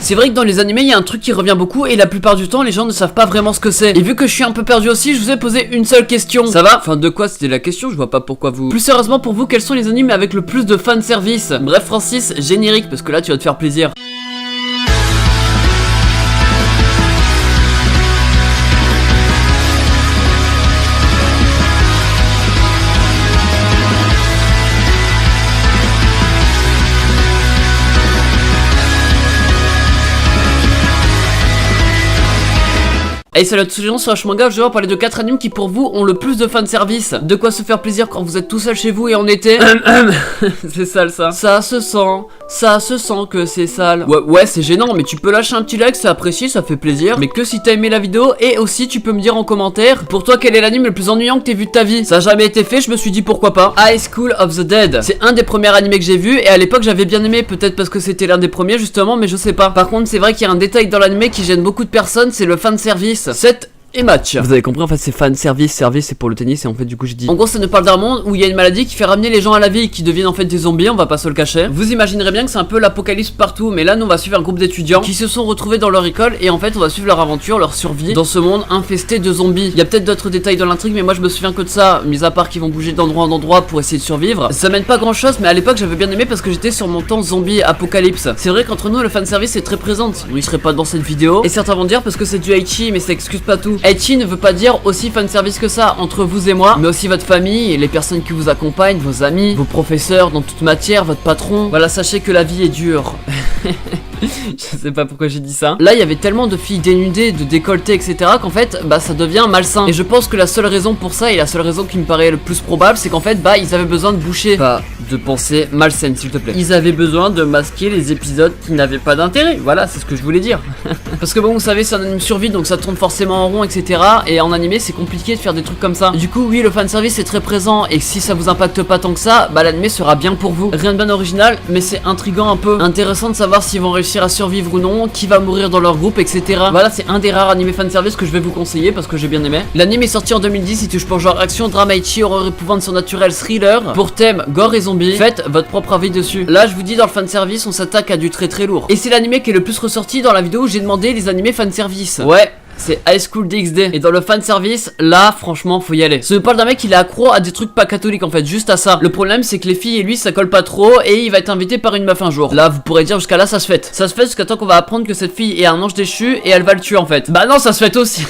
C'est vrai que dans les animés il y a un truc qui revient beaucoup et la plupart du temps les gens ne savent pas vraiment ce que c'est. Et vu que je suis un peu perdu aussi, je vous ai posé une seule question. Ça va? Enfin de quoi c'était la question? Je vois pas pourquoi vous... Plus sérieusement pour vous, quels sont les animés avec le plus de fanservice? Bref Francis, générique parce que là tu vas te faire plaisir. Hey salut à tous les gens, c'est Manga, je vais parler de 4 animes qui pour vous ont le plus de fanservice. De quoi se faire plaisir quand vous êtes tout seul chez vous et en été. C'est sale ça. Ça se sent que c'est sale. Ouais c'est gênant mais tu peux lâcher un petit like, c'est apprécié, ça fait plaisir. Mais que si t'as aimé la vidéo et aussi tu peux me dire en commentaire pour toi quel est l'anime le plus ennuyant que t'aies vu de ta vie. Ça a jamais été fait, je me suis dit pourquoi pas. High School of the Dead, c'est un des premiers animés que j'ai vu et à l'époque j'avais bien aimé, peut-être parce que c'était l'un des premiers justement, mais je sais pas. Par contre c'est vrai qu'il y a un détail dans l'animé qui gêne beaucoup de personnes, c'est le fanservice. 7 et match. Vous avez compris, en fait c'est fan service, c'est pour le tennis et en fait du coup j'ai dit. En gros ça nous parle d'un monde où il y a une maladie qui fait ramener les gens à la vie et qui deviennent en fait des zombies, on va pas se le cacher. Vous imaginerez bien que c'est un peu l'apocalypse partout, mais là nous on va suivre un groupe d'étudiants qui se sont retrouvés dans leur école et en fait on va suivre leur aventure, leur survie dans ce monde infesté de zombies. Il y a peut-être d'autres détails dans l'intrigue mais moi je me souviens que de ça, mis à part qu'ils vont bouger d'endroit en endroit pour essayer de survivre. Ça mène pas grand chose mais à l'époque j'avais bien aimé parce que j'étais sur mon temps zombie apocalypse. C'est vrai qu'entre nous le fanservice est très présent, sinon il serait pas dans cette vidéo. Et certains vont dire parce que c'est du Aichi mais ça excuse pas tout. Aichi ne veut pas dire aussi fanservice que ça entre vous et moi, mais aussi votre famille et les personnes qui vous accompagnent, vos amis, vos professeurs dans toute matière, votre patron. Voilà, sachez que la vie est dure. Je sais pas pourquoi j'ai dit ça. Là il y avait tellement de filles dénudées, de décolletées etc qu'en fait bah ça devient malsain. Et je pense que la seule raison pour ça et la seule raison qui me paraît le plus probable c'est qu'en fait bah ils avaient besoin de boucher, pas de pensées malsaines s'il te plaît. Ils avaient besoin de masquer les épisodes qui n'avaient pas d'intérêt. Voilà, c'est ce que je voulais dire. Parce que bon vous savez c'est un anime survie donc ça tourne forcément en rond etc. Et en animé c'est compliqué de faire des trucs comme ça. Du coup oui le fanservice est très présent et si ça vous impacte pas tant que ça, bah l'animé sera bien pour vous. Rien de bien original mais c'est intriguant un peu. Intéressant de savoir s'ils vont réussir à survivre ou non, qui va mourir dans leur groupe etc. Voilà c'est un des rares animés fanservice que je vais vous conseiller parce que j'ai bien aimé. L'anime est sorti en 2010, il touche pour genre action, drama, ecchi, horreur épouvante, surnaturel, thriller. Pour thème gore et zombie, faites votre propre avis dessus. Là je vous dis dans le fanservice on s'attaque à du très très lourd. Et c'est l'animé qui est le plus ressorti dans la vidéo où j'ai demandé les animés fanservice. Ouais, c'est High School DxD. Et dans le fanservice, là, franchement, faut y aller. Ça me parle d'un mec qui est accro à des trucs pas catholiques en fait, juste à ça. Le problème, c'est que les filles et lui, ça colle pas trop et il va être invité par une meuf un jour. Là, vous pourrez dire jusqu'à là, ça se fait. Ça se fait jusqu'à temps qu'on va apprendre que cette fille est un ange déchu et elle va le tuer en fait. Bah non, ça se fait aussi.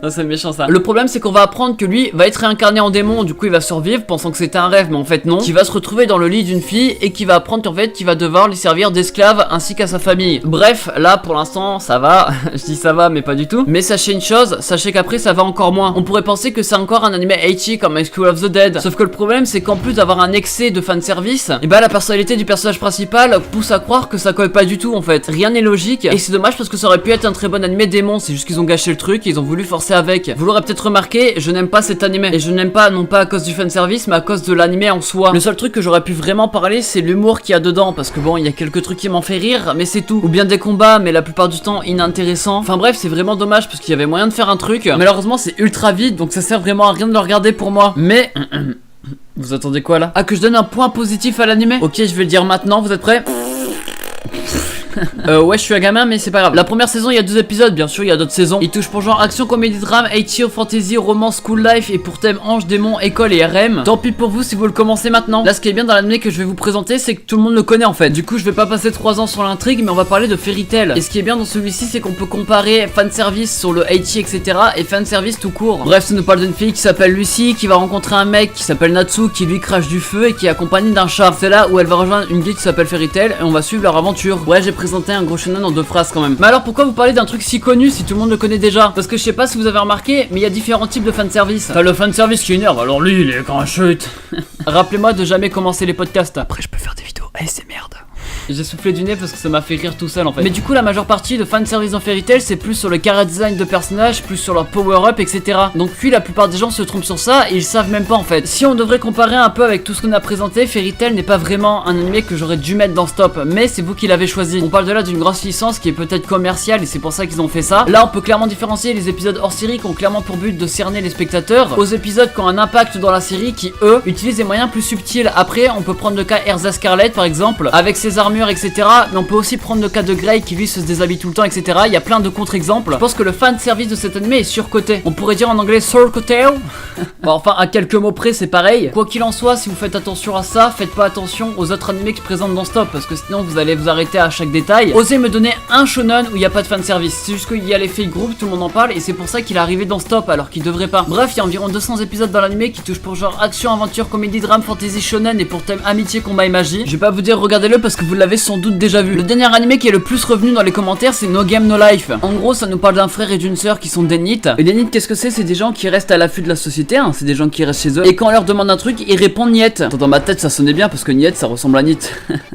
Non, c'est méchant ça. Le problème, c'est qu'on va apprendre que lui va être réincarné en démon, du coup, il va survivre pensant que c'était un rêve, mais en fait non. Qui va se retrouver dans le lit d'une fille et qui va apprendre qu'en fait, qu'il va devoir lui servir d'esclave ainsi qu'à sa famille. Bref, là, pour l'instant, ça va. Je dis ça va, mais pas du tout. Mais sachez une chose, sachez qu'après ça va encore moins. On pourrait penser que c'est encore un animé Aichi comme High School of the Dead. Sauf que le problème c'est qu'en plus d'avoir un excès de fanservice, et bah la personnalité du personnage principal pousse à croire que ça colle pas du tout en fait. Rien n'est logique et c'est dommage parce que ça aurait pu être un très bon animé démon. C'est juste qu'ils ont gâché le truc et ils ont voulu forcer avec. Vous l'aurez peut-être remarqué, je n'aime pas cet animé. Et je n'aime pas non pas à cause du fanservice mais à cause de l'animé en soi. Le seul truc que j'aurais pu vraiment parler c'est l'humour qu'il y a dedans. Parce que bon il y a quelques trucs qui m'ont fait rire mais c'est tout. Ou bien des combats mais la plupart du temps inintéressants. Enfin bref c'est vraiment dommage parce qu'il y avait moyen de faire un truc. Malheureusement c'est ultra vide donc ça sert vraiment à rien de le regarder pour moi. Mais vous attendez quoi là? Ah que je donne un point positif à l'animé? Ok je vais le dire maintenant, vous êtes prêts? Ouais je suis un gamin mais c'est pas grave. La première saison il y a 2 épisodes, bien sûr il y a d'autres saisons. Il touche pour genre action, comédie, drame, Aichi, fantasy, romance, school life et pour thème ange, démon, école et RM. Tant pis pour vous si vous le commencez maintenant. Là ce qui est bien dans l'anime que je vais vous présenter c'est que tout le monde le connaît en fait. Du coup je vais pas passer 3 ans sur l'intrigue mais on va parler de Fairy Tail. Et ce qui est bien dans celui-ci c'est qu'on peut comparer fanservice sur le Aichi etc et fanservice tout court. Bref ça nous parle d'une fille qui s'appelle Lucy qui va rencontrer un mec qui s'appelle Natsu qui lui crache du feu et qui est accompagné d'un chat. C'est là où elle va rejoindre une guide qui s'appelle Fairy Tail et on va suivre leur aventure. Ouais j'ai présenté un gros shonen en 2 phrases quand même. Mais alors pourquoi vous parlez d'un truc si connu si tout le monde le connaît déjà? Parce que je sais pas si vous avez remarqué mais il y a différents types de fanservice. T'as le fanservice qui énerve, alors lui il est grand chute. Rappelez-moi de jamais commencer les podcasts. Après je peux faire des vidéos ASMR. J'ai soufflé du nez parce que ça m'a fait rire tout seul en fait. Mais du coup la majeure partie de fanservice dans Fairy Tail c'est plus sur le chara design de personnages, plus sur leur power up etc. Donc puis la plupart des gens se trompent sur ça et ils savent même pas en fait. Si on devrait comparer un peu avec tout ce qu'on a présenté, Fairy Tail n'est pas vraiment un animé que j'aurais dû mettre dans ce top. Mais c'est vous qui l'avez choisi. On parle de là d'une grosse licence qui est peut-être commerciale et c'est pour ça qu'ils ont fait ça. Là on peut clairement différencier les épisodes hors série qui ont clairement pour but de cerner les spectateurs aux épisodes qui ont un impact dans la série qui eux utilisent des moyens plus subtils. Après on peut prendre le cas Erza Scarlet par exemple avec ses armures armure, etc. Mais on peut aussi prendre le cas de Grey qui lui se déshabille tout le temps, etc. Il y a plein de contre-exemples. Je pense que le fan service de cet animé est surcoté. On pourrait dire en anglais surcoté. Bon, enfin, à quelques mots près, c'est pareil. Quoi qu'il en soit, si vous faites attention à ça, faites pas attention aux autres animés que je présente dans Stop, parce que sinon vous allez vous arrêter à chaque détail. Osez me donner un shonen où il n'y a pas de fan service. C'est juste qu'il y a l'effet groupe, tout le monde en parle, et c'est pour ça qu'il est arrivé dans Stop alors qu'il devrait pas. Bref, il y a environ 200 épisodes dans l'animé qui touchent pour genre action, aventure, comédie, drame, fantasy, shonen et pour thème amitié, combat et magie. Je vais pas vous dire regardez-le parce que vous l'avez sans doute déjà vu. Le dernier animé qui est le plus revenu dans les commentaires, c'est No Game No Life. En gros, ça nous parle d'un frère et d'une sœur qui sont des NEET. Et des NEET, qu'est-ce que c'est? C'est des gens qui restent à l'affût de la société, hein. C'est des gens qui restent chez eux. Et quand on leur demande un truc, ils répondent niet. Dans ma tête, ça sonnait bien parce que niet, ça ressemble à NEET.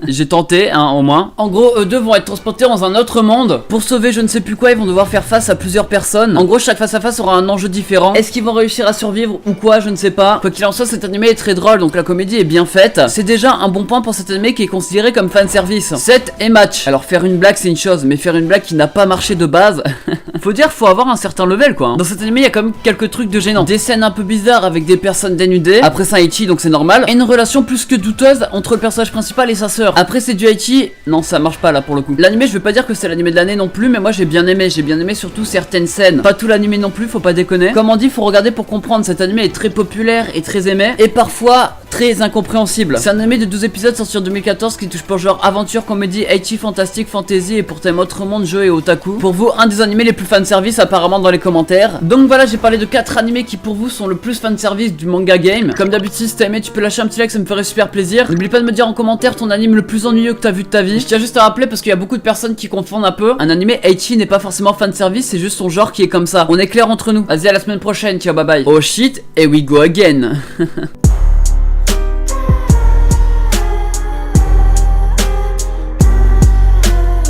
J'ai tenté, hein, au moins. En gros, eux deux vont être transportés dans un autre monde. Pour sauver je ne sais plus quoi, ils vont devoir faire face à plusieurs personnes. En gros, chaque face à face aura un enjeu différent. Est-ce qu'ils vont réussir à survivre ou quoi? Je ne sais pas. Quoi qu'il en soit, cet animé est très drôle, donc la comédie est bien faite. C'est déjà un bon point pour cet animé qui est considéré comme fanservice. 7 et match. Alors faire une blague c'est une chose, mais faire une blague qui n'a pas marché de base, faut dire faut avoir un certain level quoi. Dans cet animé il y a quand même quelques trucs de gênants. Des scènes un peu bizarres avec des personnes dénudées. Après c'est un ecchi donc c'est normal. Et une relation plus que douteuse entre le personnage principal et sa sœur. Après c'est du ecchi, non ça marche pas là pour le coup. L'animé je vais pas dire que c'est l'animé de l'année non plus, mais moi j'ai bien aimé surtout certaines scènes. Pas tout l'animé non plus, faut pas déconner. Comme on dit, faut regarder pour comprendre. Cet animé est très populaire et très aimé et parfois très incompréhensible. C'est un animé de 12 épisodes sorti en 2014 qui touche pour genre aventure, comédie, ecchi, fantastique, fantasy et pour thème autre monde, jeu et otaku. Pour vous, un des animés les plus fanservice apparemment dans les commentaires. Donc voilà, j'ai parlé de 4 animés qui pour vous sont le plus fanservice du manga game. Comme d'habitude, si t'as aimé, tu peux lâcher un petit like, ça me ferait super plaisir. N'oublie pas de me dire en commentaire ton anime le plus ennuyeux que t'as vu de ta vie. Je tiens juste à rappeler parce qu'il y a beaucoup de personnes qui confondent un peu. Un animé ecchi n'est pas forcément fanservice, c'est juste son genre qui est comme ça. On est clair entre nous. Vas-y, à la semaine prochaine, ciao, bye bye. Oh shit, et we go again.